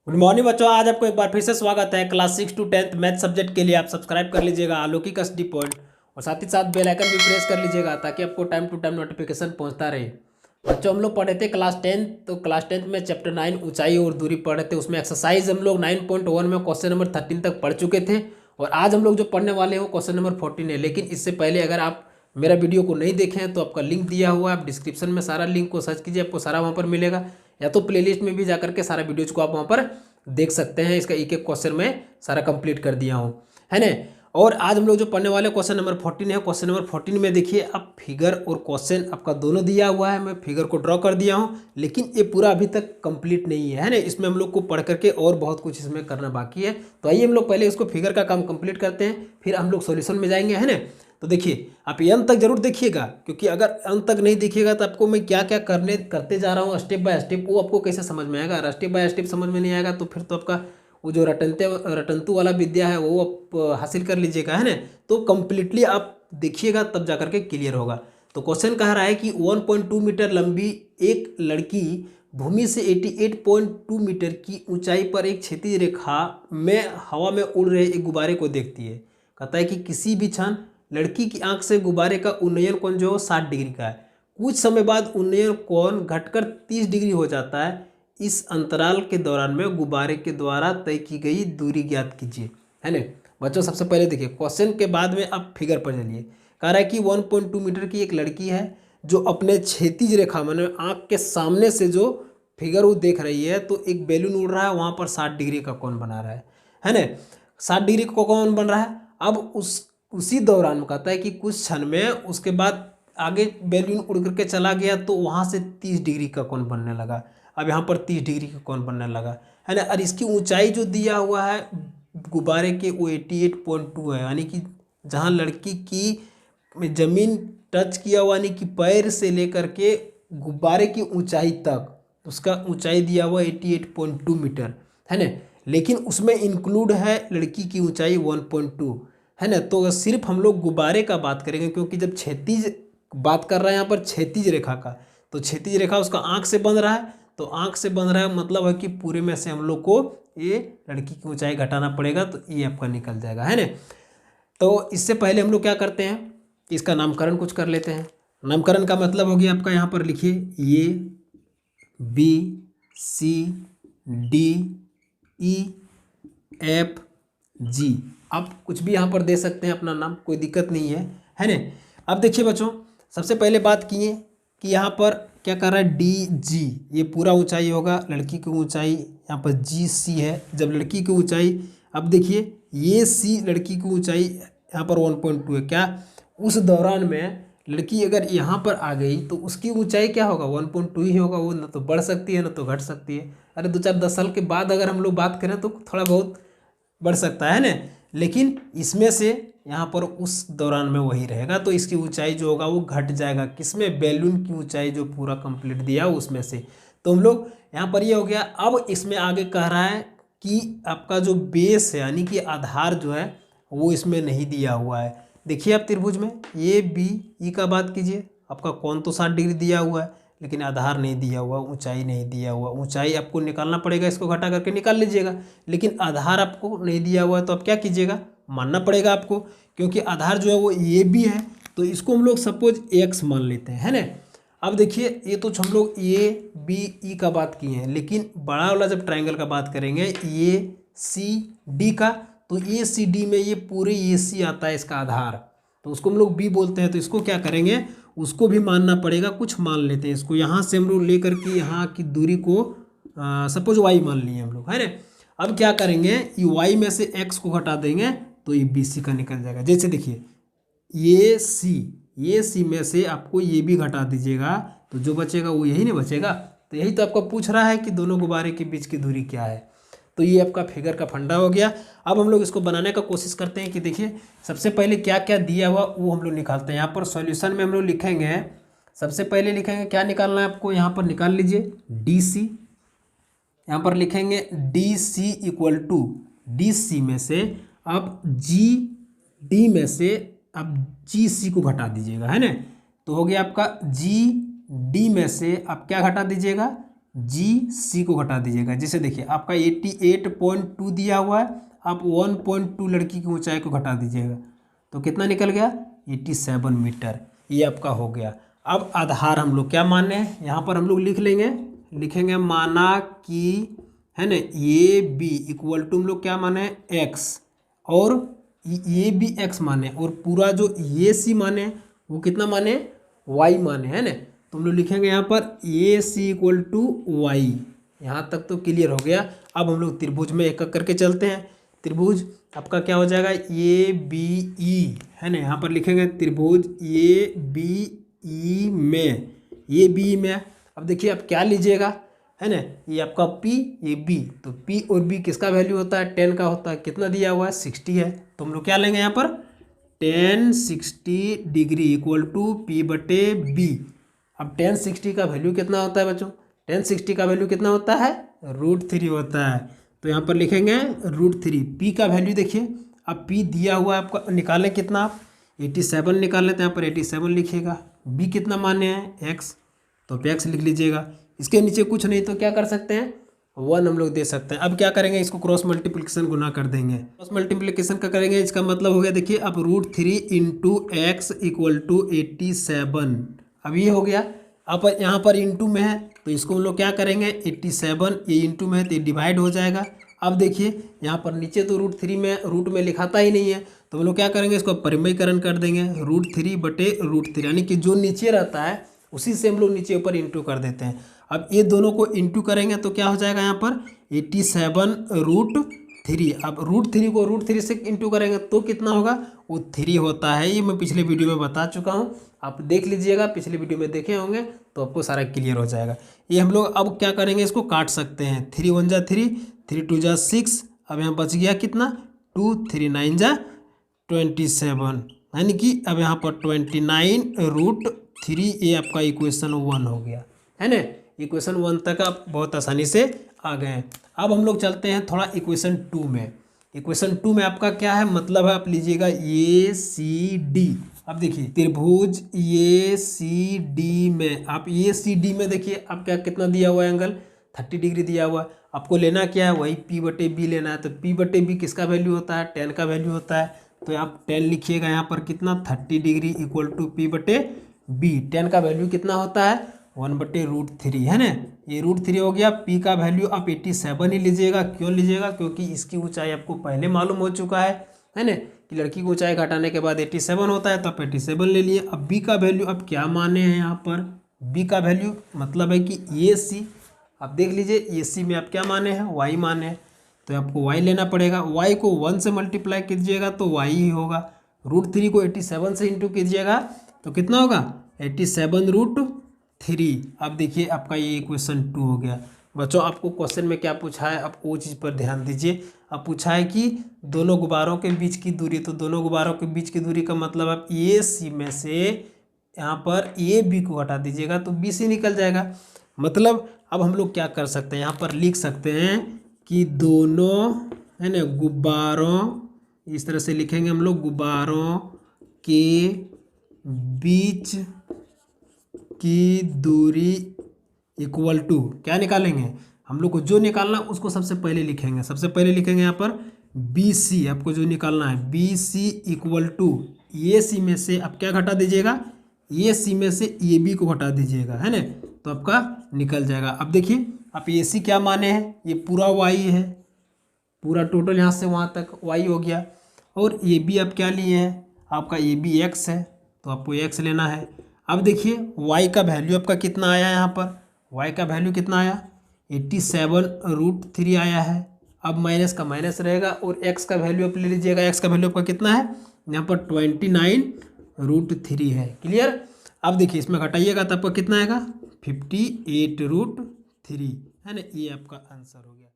Good morning बच्चों। आज आपको एक बार फिर से स्वागत है class 6 to 10th math subject के लिए। आप सब्सक्राइब कर लीजिएगा अलौकिक स्टडी पॉइंट और साथ ही साथ बेल आइकन भी प्रेस कर लीजिएगा ताकि आपको टाइम टू टाइम नोटिफिकेशन पहुंचता रहे। बच्चों हम लोग पढ़े थे क्लास 10, तो क्लास 10 में चैप्टर 9 ऊंचाई और दूरी पढ़े थे। उसमें एक्सरसाइज हम लोग 9.1 में क्वेश्चन नंबर 13 तक पढ़ चुके थे और आज हम लोग जो पढ़ने वाले हैं वो क्वेश्चन नंबर 14 है। लेकिन इससे पहले अगर आप मेरा वीडियो को नहीं देखे हैं तो आपका लिंक दिया हुआ है, आप डिस्क्रिप्शन में सारा लिंक को सर्च कीजिए, आपको सारा वहाँ पर मिलेगा, या तो प्लेलिस्ट में भी जाकर के सारा वीडियोज को आप वहाँ पर देख सकते हैं। इसका एक एक क्वेश्चन में सारा कंप्लीट कर दिया हूँ, है ना। और आज हम लोग जो पढ़ने वाले क्वेश्चन नंबर 14 है, क्वेश्चन नंबर 14 में देखिए अब फिगर और क्वेश्चन आपका दोनों दिया हुआ है। मैं फिगर को ड्रॉ कर दिया हूँ लेकिन ये पूरा अभी तक कंप्लीट नहीं है ना। इसमें हम लोग को पढ़ करके और बहुत कुछ इसमें करना बाकी है। तो आइए हम लोग पहले इसको फिगर का काम कंप्लीट करते हैं, फिर हम लोग सॉल्यूशन में जाएंगे, है ना। तो देखिए आप ये अंत तक जरूर देखिएगा, क्योंकि अगर अंत तक नहीं देखिएगा तो आपको मैं क्या क्या करते जा रहा हूँ स्टेप बाय स्टेप वो आपको कैसे समझ में आएगा। अगर स्टेप बाय स्टेप समझ में नहीं आएगा तो फिर तो आपका वो जो रटंतु वाला विद्या है वो आप हासिल कर लीजिएगा, है ना। तो कम्प्लीटली आप देखिएगा तब जा करके क्लियर होगा। तो क्वेश्चन कह रहा है कि 1.2 मीटर लंबी एक लड़की भूमि से 88.2 मीटर की ऊंचाई पर एक क्षैतिज रेखा में हवा में उड़ रहे एक गुब्बारे को देखती है। कहता है कि किसी भी क्षण लड़की की आंख से गुब्बारे का उन्नयन कोण जो 60 डिग्री का है। कुछ समय बाद उन्नयन कोण घटकर 30 डिग्री हो जाता है। इस अंतराल के दौरान में गुब्बारे के द्वारा तय की गई दूरी ज्ञात कीजिए, है ना। बच्चों सबसे पहले देखिए क्वेश्चन के बाद में आप फिगर पर चलिए। कह रहा है कि 1.2 मीटर की एक लड़की है जो अपने क्षैतिज रेखा माने आंख के सामने से जो फिगर वो देख रही है, तो एक बैलून उड़ रहा है वहाँ पर 60 डिग्री का कोण बना रहा है ना। 60 डिग्री का कोण बन रहा है। अब उसी दौरान में कहता है कि कुछ क्षण में उसके बाद आगे बैलून उड़ करके चला गया तो वहाँ से 30 डिग्री का कोण बनने लगा। अब यहाँ पर 30 डिग्री का कोण बनने लगा, है ना। और इसकी ऊंचाई जो दिया हुआ है गुब्बारे के वो 88.2 है, यानी कि जहाँ लड़की की जमीन टच किया हुआ, यानी कि पैर से लेकर के गुब्बारे की ऊंचाई तक उसका ऊंचाई दिया हुआ 88.2 मीटर, है ना। लेकिन उसमें इंक्लूड है लड़की की ऊंचाई 1.2, है ना। तो सिर्फ हम लोग गुब्बारे का बात करेंगे, क्योंकि जब क्षैतिज बात कर रहे हैं यहाँ पर क्षैतिज रेखा का, तो क्षैतिज रेखा उसका आंख से बन रहा है, तो आंख से बन रहा है मतलब है कि पूरे में से हम लोग को ये लड़की की ऊंचाई घटाना पड़ेगा, तो ये आपका निकल जाएगा, है ना। तो इससे पहले हम लोग क्या करते हैं, इसका नामकरण कुछ कर लेते हैं। नामकरण का मतलब हो गया आपका, यहाँ पर लिखिए A B C D E F G. आप कुछ भी यहाँ पर दे सकते हैं अपना नाम, कोई दिक्कत नहीं है ना। अब देखिए बच्चों सबसे पहले बात किए कि यहाँ पर क्या कर रहा है डी जी, ये पूरा ऊंचाई होगा। लड़की की ऊंचाई यहाँ पर जी सी है। जब लड़की की ऊंचाई, अब देखिए ये सी लड़की की ऊंचाई यहाँ पर 1.2 है। क्या उस दौरान में लड़की अगर यहाँ पर आ गई तो उसकी ऊंचाई क्या होगा 1.2 ही होगा। वो ना तो बढ़ सकती है ना तो घट सकती है। अरे 2-4-10 साल के बाद अगर हम लोग बात करें तो थोड़ा बहुत बढ़ सकता है ना, लेकिन इसमें से यहाँ पर उस दौरान में वही रहेगा। तो इसकी ऊंचाई जो होगा वो घट जाएगा, किसमें, बैलून की ऊंचाई जो पूरा कंप्लीट दिया उसमें से। तो हम लोग यहाँ पर ये हो गया। अब इसमें आगे कह रहा है कि आपका जो बेस है यानी कि आधार जो है वो इसमें नहीं दिया हुआ है। देखिए आप त्रिभुज में ए बी ई का बात कीजिए, आपका कोण तो 60 डिग्री दिया हुआ है लेकिन आधार नहीं दिया हुआ, ऊंचाई नहीं दिया हुआ। ऊंचाई आपको निकालना पड़ेगा, इसको घटा करके निकाल लीजिएगा, लेकिन आधार आपको नहीं दिया हुआ है तो आप क्या कीजिएगा, मानना पड़ेगा आपको, क्योंकि आधार जो है वो ए बी है। तो इसको हम लोग सपोज एक्स मान लेते हैं, है ना। अब देखिए ये तो हम लोग ए बी ई का बात किए हैं, लेकिन बड़ा वाला जब ट्राइंगल का बात करेंगे ए सी डी का, तो ए सी डी में ये पूरे ए सी आता है इसका आधार, तो उसको हम लोग बी बोलते हैं। तो इसको क्या करेंगे, उसको भी मानना पड़ेगा। कुछ मान लेते हैं इसको, यहाँ से हम लोग लेकर के यहाँ की दूरी को सपोज वाई मान लिए हम लोग, है ना। अब क्या करेंगे, ये वाई में से एक्स को घटा देंगे तो ये बी सी का निकल जाएगा। जैसे देखिए ये सी में से आपको ये भी घटा दीजिएगा तो जो बचेगा वो यही नहीं बचेगा। तो यही तो आपको पूछ रहा है कि दोनों गुब्बारे के बीच की दूरी क्या है। तो ये आपका फिगर का फंडा हो गया। अब हम लोग इसको बनाने का कोशिश करते हैं कि देखिए सबसे पहले क्या क्या दिया हुआ वो हम लोग निकालते हैं। यहाँ पर सॉल्यूशन में हम लोग लिखेंगे, सबसे पहले लिखेंगे क्या निकालना है आपको, यहाँ पर निकाल लीजिए डी सी। यहाँ पर लिखेंगे D C equal to, D C में से आप जी डी में से आप जी सी को घटा दीजिएगा, है ना। तो हो गया आपका जी डी में से आप क्या घटा दीजिएगा, GC को घटा दीजिएगा। जैसे देखिए आपका 88.2 दिया हुआ है, आप 1.2 लड़की की ऊंचाई को घटा दीजिएगा तो कितना निकल गया 87 मीटर। ये आपका हो गया। अब आधार हम लोग क्या माने हैं, यहाँ पर हम लोग लिखेंगे माना कि है ना ये बी इक्वल टू हम लोग क्या माने एक्स, और ये भी एक्स माने, और पूरा जो ये सी माने वो कितना माने वाई माने, है ना। तो हम लोग लिखेंगे यहाँ पर ए सी इक्वल टू वाई। यहाँ तक तो क्लियर हो गया। अब हम लोग त्रिभुज में एक एक करके चलते हैं। त्रिभुज आपका क्या हो जाएगा ए बी ई, है ना। यहाँ पर लिखेंगे त्रिभुज ए बी ई में, ए बी में। अब देखिए आप क्या लीजिएगा, है ना, ये आपका P ये B, तो P और B किसका वैल्यू होता है 10 का होता है। कितना दिया हुआ है 60 है, तो हम लोग क्या लेंगे यहाँ पर tan 60 degree equal to P/B। अब tan 60 का वैल्यू कितना होता है बच्चों, tan 60 का वैल्यू कितना होता है √3 होता है। तो यहाँ पर लिखेंगे √3। P का वैल्यू देखिए, अब P दिया हुआ है आपका, निकालें कितना आप 87 निकाल लेते हैं, यहाँ पर 87 लिखिएगा। B कितना मान्य है x, तो x लिख लीजिएगा। इसके नीचे कुछ नहीं तो क्या कर सकते हैं 1 हम लोग दे सकते हैं। अब क्या करेंगे, इसको क्रॉस मल्टीप्लिकेशन गुना कर देंगे। क्रॉस मल्टीप्लिकेशन का करेंगे, इसका मतलब हो गया देखिए अब √3 इंटू एक्स इक्वल टू 87। अब ये हो गया। अब यहाँ पर इंटू में है तो इसको हम लोग क्या करेंगे 87, ये इंटू में है तो ये डिवाइड हो जाएगा। अब देखिए यहाँ पर नीचे तो √3 में रूट में लिखाता ही नहीं है, तो हम लोग क्या करेंगे इसको परिमयकरण कर देंगे √3/√3, यानी कि जो नीचे रहता है उसी से हम लोग नीचे ऊपर इंटू कर देते हैं। अब ये दोनों को इंटू करेंगे तो क्या हो जाएगा यहाँ पर 87√3। अब √3 को √3 से इंटू करेंगे तो कितना होगा वो 3 होता है। ये मैं पिछले वीडियो में बता चुका हूँ, आप देख लीजिएगा, पिछले वीडियो में देखे होंगे तो आपको सारा क्लियर हो जाएगा। ये हम लोग अब क्या करेंगे, इसको काट सकते हैं। 3 1 जा 3, 3 2 जा 6, अब यहाँ बच गया कितना 2, 3 9 जा 27, यानी कि अब यहाँ पर 29√3। ये आपका इक्वेशन 1 हो गया, है ना। इक्वेशन 1 तक आप बहुत आसानी से आ गए हैं। अब हम लोग चलते हैं थोड़ा इक्वेशन 2 में। इक्वेशन 2 में आपका क्या है, मतलब है आप लीजिएगा ए सी डी। अब देखिए त्रिभुज ए सी डी में, आप ए सी डी में देखिए आप क्या कितना दिया हुआ है एंगल 30 डिग्री दिया हुआ है। आपको लेना क्या है वही P/B लेना है। तो P/B किसका वैल्यू होता है 10 का वैल्यू होता है, तो आप 10 लिखिएगा यहाँ पर कितना 30 डिग्री इक्वल टू P/B। 10 का वैल्यू कितना होता है 1/√3, है ना। ये √3 हो गया। P का वैल्यू आप 87 ही लीजिएगा। क्यों लीजिएगा, क्योंकि इसकी ऊंचाई आपको पहले मालूम हो चुका है ना, कि लड़की की ऊंचाई घटाने के बाद 87 होता है, तो आप 87 ले लिए। अब B का वैल्यू अब क्या माने हैं यहाँ पर, B का वैल्यू मतलब है कि AC, आप देख लीजिए AC में आप क्या माने हैं y माने हैं, तो आपको y लेना पड़ेगा। y को 1 से मल्टीप्लाई कीजिएगा तो y ही होगा। √3 को 87 से इंटू कीजिएगा तो कितना होगा 87√3। अब देखिए आपका ये इक्वेशन 2 हो गया। बच्चों आपको क्वेश्चन में क्या पूछा है, आप वो चीज़ पर ध्यान दीजिए। अब पूछा है कि दोनों गुब्बारों के बीच की दूरी, तो दोनों गुब्बारों के बीच की दूरी का मतलब आप AC में से यहाँ पर AB को हटा दीजिएगा तो BC निकल जाएगा। मतलब अब हम लोग क्या कर सकते हैं, यहाँ पर लिख सकते हैं कि दोनों, है ना, गुब्बारों, इस तरह से लिखेंगे हम लोग, गुब्बारों के बीच की दूरी इक्वल टू क्या निकालेंगे हम लोग को, जो निकालना उसको सबसे पहले लिखेंगे। सबसे पहले लिखेंगे यहाँ पर BC, आपको जो निकालना है BC इक्वल टू AC में से आप क्या घटा दीजिएगा, AC में से AB को घटा दीजिएगा, है ना, तो आपका निकल जाएगा। अब देखिए आप AC क्या माने हैं, ये पूरा Y है, पूरा टोटल यहाँ से वहाँ तक Y हो गया। और AB आप क्या लिए हैं, आपका AB X है, तो आपको X लेना है। अब देखिए Y का वैल्यू आपका कितना आया, यहाँ पर Y का वैल्यू कितना आया 87√3 आया है। अब माइनस का माइनस रहेगा और x का वैल्यू आप ले लीजिएगा। x का वैल्यू आपका कितना है यहाँ पर 29√3 है। क्लियर। अब देखिए इसमें घटाइएगा तो आपका कितना आएगा 58√3, है ना। ये आपका आंसर हो गया।